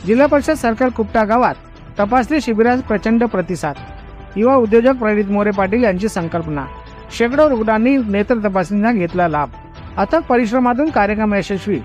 जिल्हा परिषद सर्कल कुपटा गावात तपासणी शिबिरास प्रचंड प्रतिसाद। युवा उद्योजक प्रणित मोरे पाटील यांची संकल्पना। शेकडो रुग्णांनी नेत्र तपासणीचा घेतला लाभ। अथक परिश्रमातून कार्यक्रम यशस्वी।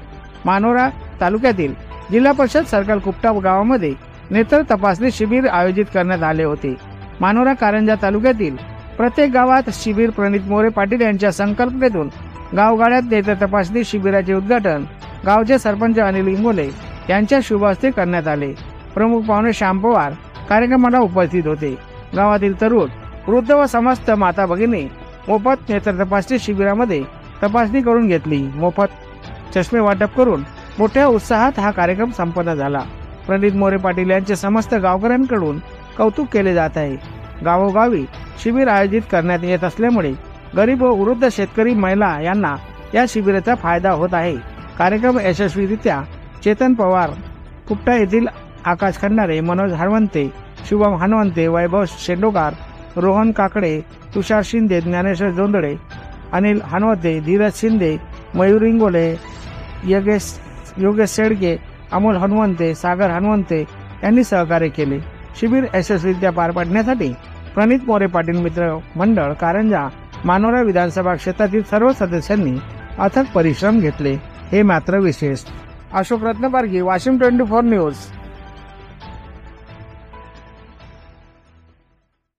मानोरा तालुक्यातील जिल्हा परिषद सर्कल कुपटा गावामध्ये नेत्र तपासणी शिबिर आयोजित करण्यात आले होते। मानोरा कारंजा तालुक्यातील प्रत्येक गावात शिबिर प्रणित मोरे पाटील यांच्या संकल्पनेतून गावगाड्यात नेत्र तपासणी शिबिराचे उद्घाटन गावचे सरपंच अनिल इंगोले यांच्या शुभ हस्ते करण्यात आले। प्रमुख पाहुणे श्याम पवार कार्यक्रमाला उपस्थित होते। गावातील तरुण, वृद्ध व समस्त माता भगिनी मोफत नेत्र तपासणी शिबिरामध्ये तपासणी करून घेतली। मोफत चष्मे वाटप करून मोठ्या उत्साहात हा कार्यक्रम संपन्न झाला। प्रणित मोरे पाटील यांचे समस्त गावकऱ्यांकडून कौतुक केले जात आहे। गावोगावी शिबिर आयोजित करण्यात येत असल्यामुळे गरीब व वृद्ध शेतकरी महिला यांना या शिबिराचा फायदा होत आहे। कार्यक्रम यशस्वीरित्या चेतन पवार, कुपटा येथील आकाश खंडारे, मनोज हणवंते, शुभम हणवंते, वैभव शेंडोकार, रोहन काकडे, तुषार शिंदे, ज्ञानेश्वर जोंधळे, अनिल हणवते, धीरज शिंदे, मयूर इंगोले, योगेश शेडके, अमोल हणवंते, सागर हणवंते यांनी सहकार्य केले। शिबिर यशस्वीरित्या पार पाडण्यासाठी प्रणित मोरे पाटील मित्र मंडळ कारंजा मानोरा विधानसभा क्षेत्रातील सर्व सदस्यांनी अथक परिश्रम घेतले, हे मात्र विशेष। अशोक रत्नपारगी, वाशिम 24 न्यूज।